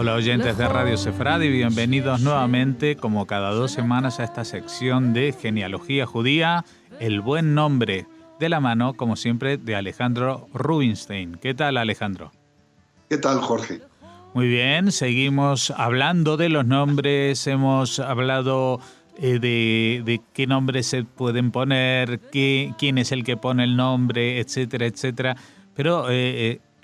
Hola oyentes de Radio Sefradi, bienvenidos nuevamente como cada 2 semanas a esta sección de genealogía judía, el buen nombre, de la mano, como siempre, de Alejandro Rubinstein. ¿Qué tal, Alejandro? ¿Qué tal, Jorge? Muy bien, seguimos hablando de los nombres, hemos hablado de qué nombres se pueden poner, quién es el que pone el nombre, etcétera, etcétera. Pero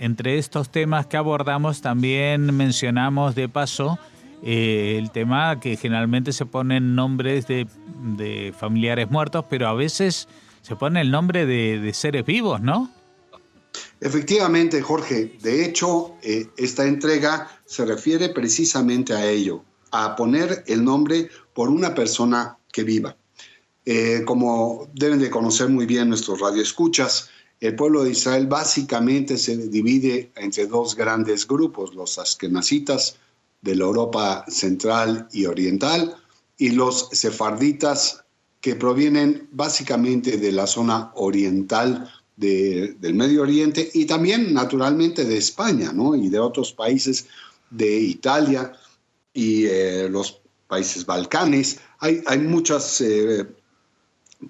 entre estos temas que abordamos también mencionamos de paso el tema que generalmente se ponen nombres de familiares muertos, pero a veces se pone el nombre de seres vivos, ¿no? Efectivamente, Jorge. De hecho, esta entrega se refiere precisamente a ello, a poner el nombre por una persona que viva. Como deben de conocer muy bien nuestros radioescuchas, el pueblo de Israel básicamente se divide entre dos grandes grupos, los askenazitas de la Europa central y oriental y los sefarditas que provienen básicamente de la zona oriental del Medio Oriente y también naturalmente de España, ¿no? Y de otros países de Italia y los países Balcanes. Hay muchas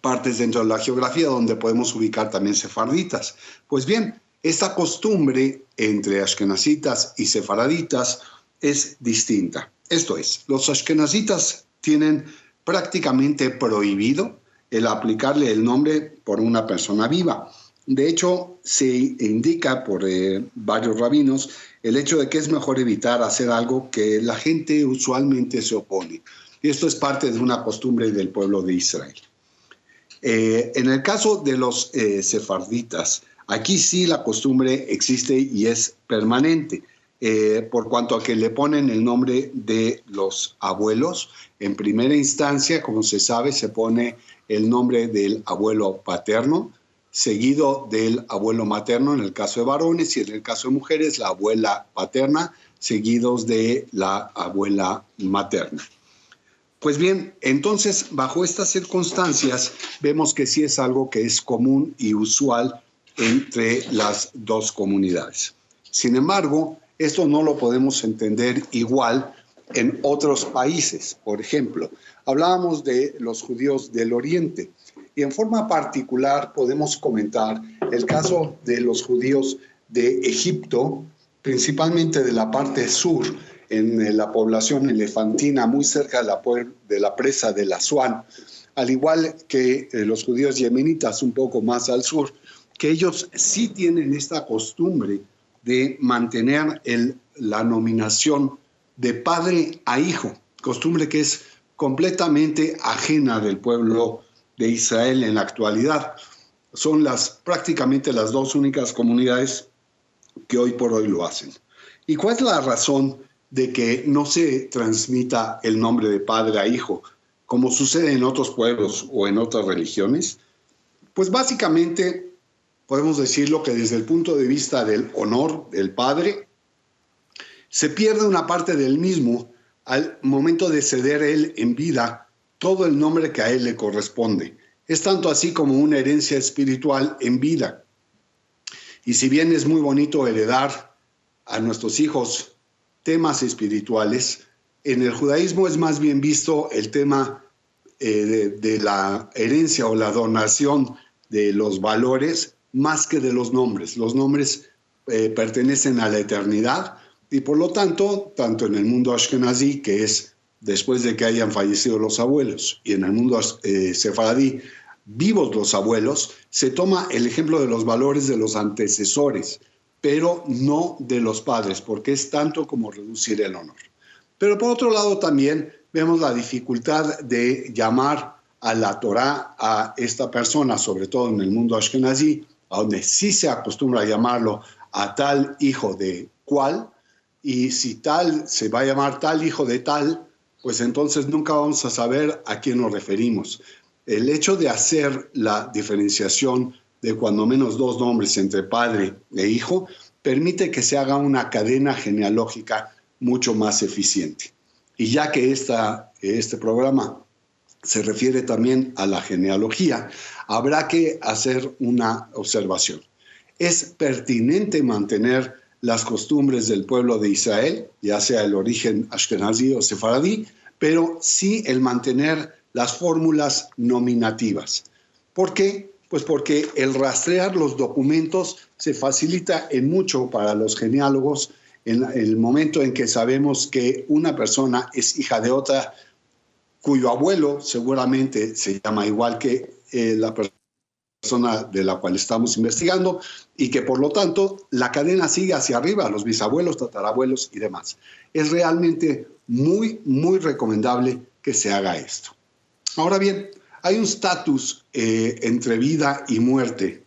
partes dentro de la geografía donde podemos ubicar también sefarditas. Pues bien, esta costumbre entre ashkenazitas y sefaraditas es distinta. Esto es, los ashkenazitas tienen prácticamente prohibido el aplicarle el nombre por una persona viva. De hecho, se indica por varios rabinos el hecho de que es mejor evitar hacer algo que la gente usualmente se opone. Y esto es parte de una costumbre del pueblo de Israel. En el caso de los sefarditas, aquí sí la costumbre existe y es permanente, por cuanto a que le ponen el nombre de los abuelos. En primera instancia, como se sabe, se pone el nombre del abuelo paterno, seguido del abuelo materno en el caso de varones y en el caso de mujeres la abuela paterna, seguidos de la abuela materna. Pues bien, entonces bajo estas circunstancias vemos que sí es algo que es común y usual entre las dos comunidades. Sin embargo, esto no lo podemos entender igual en otros países. Por ejemplo, hablábamos de los judíos del Oriente. Y en forma particular podemos comentar el caso de los judíos de Egipto, principalmente de la parte sur, en la población elefantina, muy cerca de la presa de Asuán, al igual que los judíos yemenitas un poco más al sur, que ellos sí tienen esta costumbre de mantener la nominación de padre a hijo, costumbre que es completamente ajena del pueblo de Israel en la actualidad. Son prácticamente las dos únicas comunidades que hoy por hoy lo hacen. ¿Y cuál es la razón de que no se transmita el nombre de padre a hijo, como sucede en otros pueblos o en otras religiones? Pues básicamente podemos decirlo que desde el punto de vista del honor del padre, se pierde una parte del mismo al momento de ceder él en vida todo el nombre que a él le corresponde. Es tanto así como una herencia espiritual en vida. Y si bien es muy bonito heredar a nuestros hijos temas espirituales, en el judaísmo es más bien visto el tema de la herencia o la donación de los valores más que de los nombres. Los nombres pertenecen a la eternidad y por lo tanto, tanto en el mundo ashkenazí, que es después de que hayan fallecido los abuelos, y en el mundo sefaradí, vivos los abuelos, se toma el ejemplo de los valores de los antecesores, pero no de los padres, porque es tanto como reducir el honor. Pero por otro lado también vemos la dificultad de llamar a la Torá a esta persona, sobre todo en el mundo ashkenazí, a donde sí se acostumbra a llamarlo a tal hijo de cual, y si tal se va a llamar tal hijo de tal, pues entonces nunca vamos a saber a quién nos referimos. El hecho de hacer la diferenciación de cuando menos dos nombres entre padre e hijo permite que se haga una cadena genealógica mucho más eficiente. Y ya que este programa se refiere también a la genealogía, habrá que hacer una observación. Es pertinente mantener las costumbres del pueblo de Israel, ya sea el origen ashkenazí o sefaradí, pero sí el mantener las fórmulas nominativas. ¿Por qué? Pues porque el rastrear los documentos se facilita en mucho para los genealogos en el momento en que sabemos que una persona es hija de otra cuyo abuelo seguramente se llama igual que la persona de la cual estamos investigando y que por lo tanto la cadena sigue hacia arriba, los bisabuelos, tatarabuelos y demás. Es realmente muy, muy recomendable que se haga esto. Ahora bien, hay un estatus entre vida y muerte,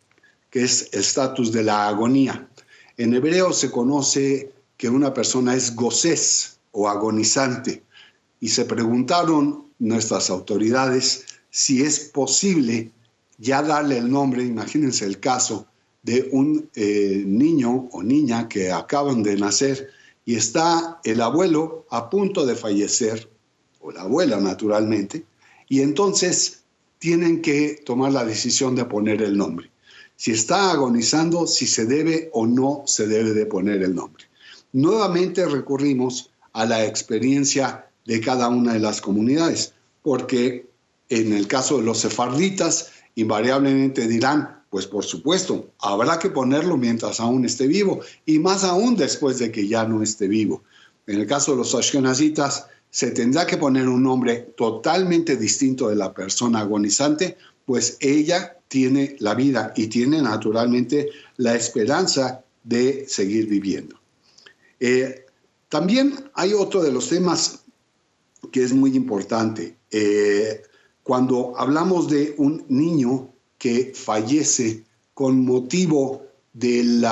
que es el estatus de la agonía. En hebreo se conoce que una persona es gosés o agonizante, y se preguntaron nuestras autoridades si es posible ya darle el nombre, imagínense el caso, de un niño o niña que acaban de nacer y está el abuelo a punto de fallecer, o la abuela naturalmente, y entonces tienen que tomar la decisión de poner el nombre. Si está agonizando, si se debe o no se debe de poner el nombre. Nuevamente recurrimos a la experiencia de cada una de las comunidades, porque en el caso de los sefarditas, invariablemente dirán, pues por supuesto, habrá que ponerlo mientras aún esté vivo, y más aún después de que ya no esté vivo. En el caso de los ashkenazitas, se tendrá que poner un nombre totalmente distinto de la persona agonizante, pues ella tiene la vida y tiene naturalmente la esperanza de seguir viviendo. También hay otro de los temas que es muy importante. Cuando hablamos de un niño que fallece con motivo del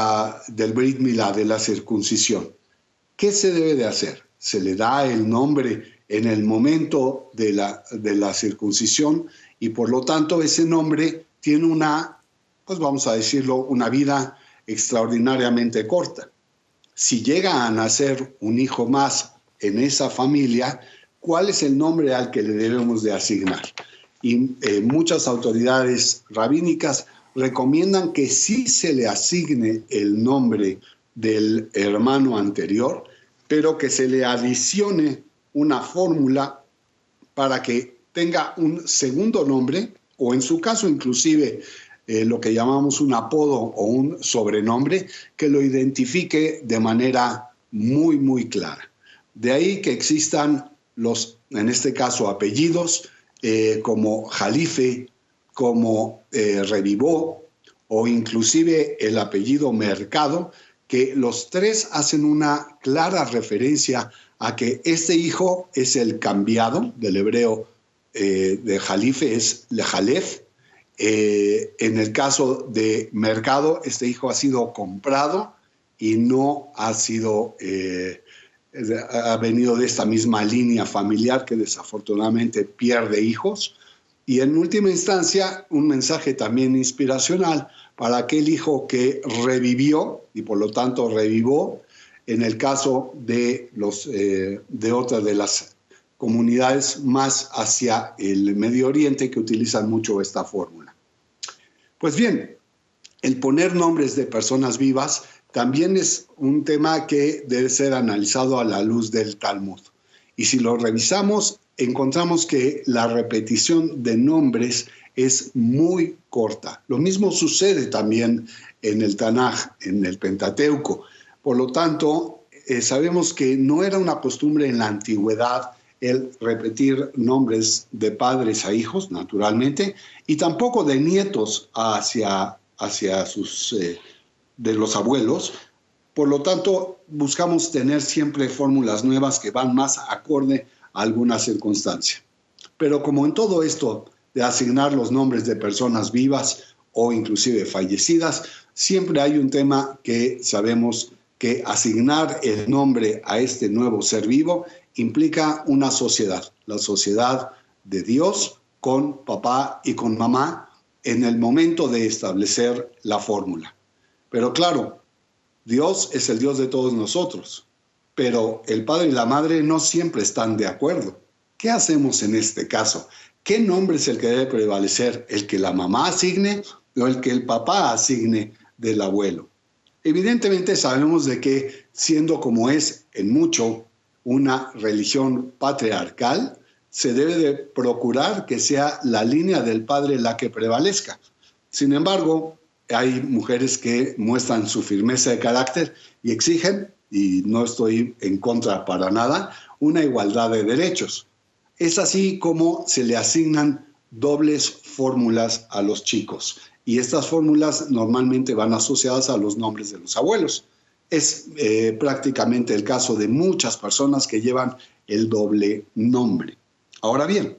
Brit Milá, de la circuncisión, ¿qué se debe de hacer? Se le da el nombre en el momento de la circuncisión y por lo tanto ese nombre tiene una, pues vamos a decirlo, una vida extraordinariamente corta. Si llega a nacer un hijo más en esa familia, ¿cuál es el nombre al que le debemos de asignar? Y muchas autoridades rabínicas recomiendan que sí se le asigne el nombre del hermano anterior, pero que se le adicione una fórmula para que tenga un segundo nombre, o en su caso inclusive lo que llamamos un apodo o un sobrenombre, que lo identifique de manera muy, muy clara. De ahí que existan los, en este caso, apellidos como Jalife, como Revivó, o inclusive el apellido Mercado, que los tres hacen una clara referencia a que este hijo es el cambiado, del hebreo de Jalife es Lejalef. En el caso de Mercado, este hijo ha sido comprado y no ha sido, ha venido de esta misma línea familiar que desafortunadamente pierde hijos. Y en última instancia, un mensaje también inspiracional para aquel hijo que revivió y por lo tanto revivó en el caso de, de otras de las comunidades más hacia el Medio Oriente que utilizan mucho esta fórmula. Pues bien, el poner nombres de personas vivas también es un tema que debe ser analizado a la luz del Talmud. Y si lo revisamos, encontramos que la repetición de nombres es muy corta. Lo mismo sucede también en el Tanaj, en el Pentateuco. Por lo tanto, sabemos que no era una costumbre en la antigüedad el repetir nombres de padres a hijos, naturalmente, y tampoco de nietos hacia sus, de los abuelos. Por lo tanto, buscamos tener siempre fórmulas nuevas que van más acorde a alguna circunstancia. Pero como en todo esto de asignar los nombres de personas vivas o inclusive fallecidas, siempre hay un tema que sabemos que asignar el nombre a este nuevo ser vivo implica una sociedad, la sociedad de Dios con papá y con mamá en el momento de establecer la fórmula. Pero claro, Dios es el Dios de todos nosotros, pero el padre y la madre no siempre están de acuerdo. ¿Qué hacemos en este caso? ¿Qué nombre es el que debe prevalecer? ¿El que la mamá asigne o el que el papá asigne del abuelo? Evidentemente sabemos de que, siendo como es en mucho una religión patriarcal, se debe de procurar que sea la línea del padre la que prevalezca. Sin embargo, hay mujeres que muestran su firmeza de carácter y exigen, y no estoy en contra para nada, una igualdad de derechos. Es así como se le asignan dobles fórmulas a los chicos. Y estas fórmulas normalmente van asociadas a los nombres de los abuelos. Es prácticamente el caso de muchas personas que llevan el doble nombre. Ahora bien,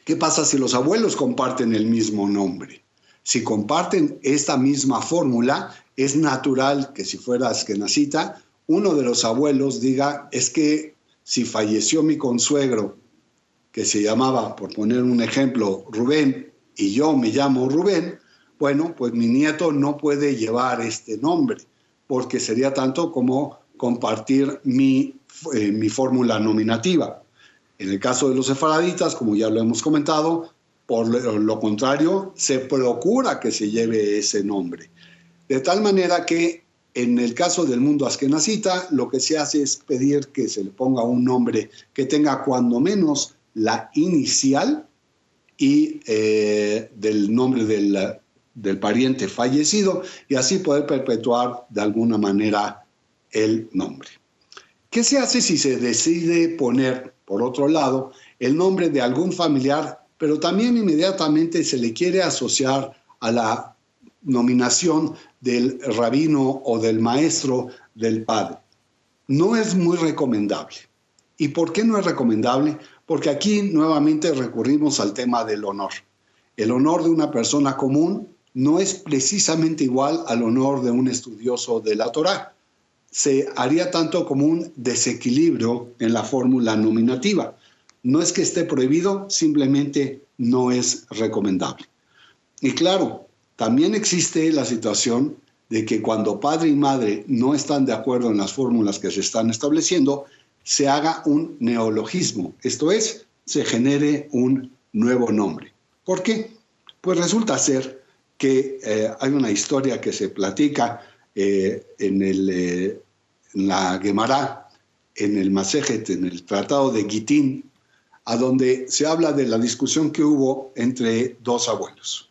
¿qué pasa si los abuelos comparten el mismo nombre? Si comparten esta misma fórmula, es natural que si fuera askenazita, uno de los abuelos diga, es que si falleció mi consuegro, que se llamaba, por poner un ejemplo, Rubén, y yo me llamo Rubén, bueno, pues mi nieto no puede llevar este nombre, porque sería tanto como compartir mi fórmula nominativa. En el caso de los sefaraditas, como ya lo hemos comentado, por lo contrario, se procura que se lleve ese nombre. De tal manera que en el caso del mundo askenazita, lo que se hace es pedir que se le ponga un nombre que tenga cuando menos la inicial y del nombre del pariente fallecido, y así poder perpetuar de alguna manera el nombre. ¿Qué se hace si se decide poner, por otro lado, el nombre de algún familiar, pero también inmediatamente se le quiere asociar a la nominación del rabino o del maestro del padre? No es muy recomendable. ¿Y por qué no es recomendable? Porque aquí nuevamente recurrimos al tema del honor. El honor de una persona común no es precisamente igual al honor de un estudioso de la Torá. Se haría tanto como un desequilibrio en la fórmula nominativa. No es que esté prohibido, simplemente no es recomendable. Y claro, también existe la situación de que cuando padre y madre no están de acuerdo en las fórmulas que se están estableciendo, se haga un neologismo, esto es, se genere un nuevo nombre. ¿Por qué? Pues resulta ser que hay una historia que se platica en la Gemara, en el Masejet, en el Tratado de Gitín, a donde se habla de la discusión que hubo entre dos abuelos.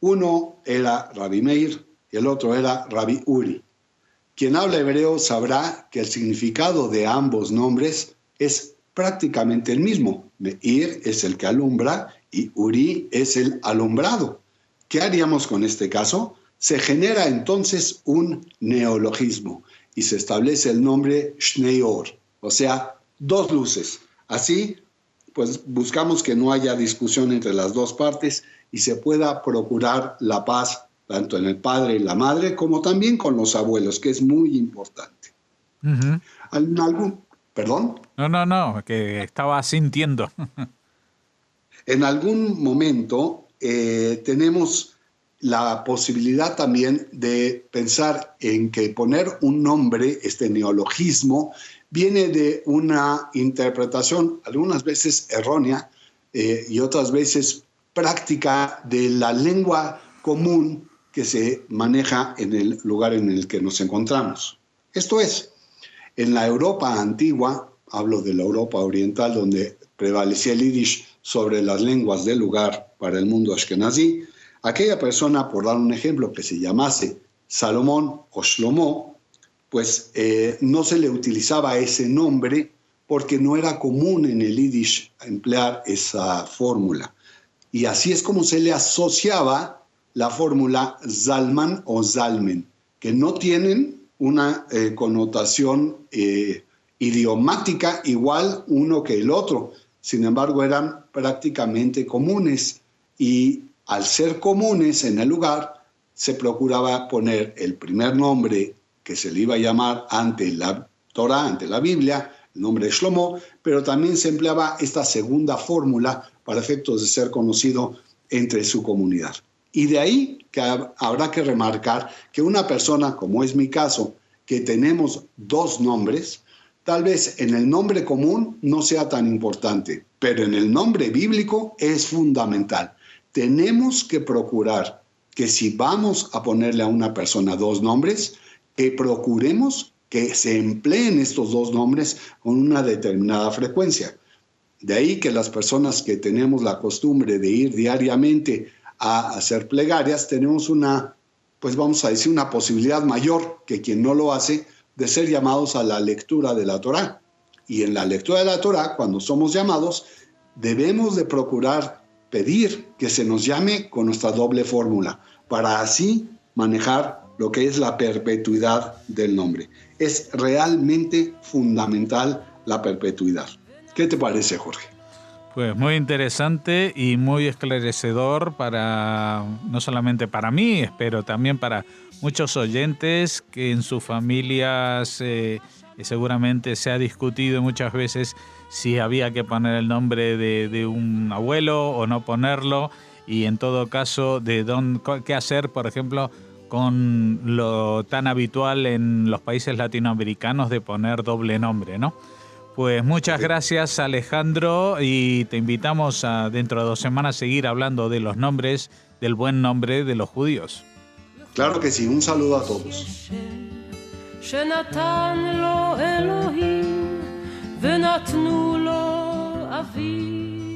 Uno era Rabbi Meir y el otro era Rabbi Uri. Quien habla hebreo sabrá que el significado de ambos nombres es prácticamente el mismo. Meir es el que alumbra y Uri es el alumbrado. ¿Qué haríamos con este caso? Se genera entonces un neologismo y se establece el nombre Shnei Or, o sea, dos luces. Así, pues buscamos que no haya discusión entre las dos partes y se pueda procurar la paz tanto en el padre y la madre, como también con los abuelos, que es muy importante. Uh-huh. ¿Perdón? No, que estaba sintiendo. En algún momento tenemos la posibilidad también de pensar en que poner un nombre, este neologismo, viene de una interpretación, algunas veces errónea y otras veces práctica de la lengua común que se maneja en el lugar en el que nos encontramos. Esto es, en la Europa antigua, hablo de la Europa oriental, donde prevalecía el yiddish sobre las lenguas del lugar para el mundo ashkenazí, aquella persona, por dar un ejemplo, que se llamase Salomón o Shlomo, pues no se le utilizaba ese nombre porque no era común en el yiddish emplear esa fórmula. Y así es como se le asociaba la fórmula Zalman o Zalmen, que no tienen una connotación idiomática igual uno que el otro. Sin embargo, eran prácticamente comunes y al ser comunes en el lugar, se procuraba poner el primer nombre que se le iba a llamar ante la Torah, ante la Biblia, el nombre de Shlomo, pero también se empleaba esta segunda fórmula para efectos de ser conocido entre su comunidad. Y de ahí que habrá que remarcar que una persona, como es mi caso, que tenemos dos nombres, tal vez en el nombre común no sea tan importante, pero en el nombre bíblico es fundamental. Tenemos que procurar que si vamos a ponerle a una persona dos nombres, que procuremos que se empleen estos dos nombres con una determinada frecuencia. De ahí que las personas que tenemos la costumbre de ir diariamente a hacer plegarias, tenemos una, pues vamos a decir, una posibilidad mayor que quien no lo hace de ser llamados a la lectura de la Torá. Y en la lectura de la Torá, cuando somos llamados, debemos de procurar pedir que se nos llame con nuestra doble fórmula, para así manejar lo que es la perpetuidad del nombre. Es realmente fundamental la perpetuidad. ¿Qué te parece, Jorge? Pues muy interesante y muy esclarecedor para, no solamente para mí, espero también para muchos oyentes que en sus familias seguramente se ha discutido muchas veces si había que poner el nombre de un abuelo o no ponerlo, y en todo caso qué hacer, por ejemplo, con lo tan habitual en los países latinoamericanos de poner doble nombre, ¿no? Pues muchas gracias, Alejandro, y te invitamos a dentro de 2 semanas seguir hablando de los nombres, del buen nombre de los judíos. Claro que sí, un saludo a todos. שנתן לו אלוהים ונתנו לו אביו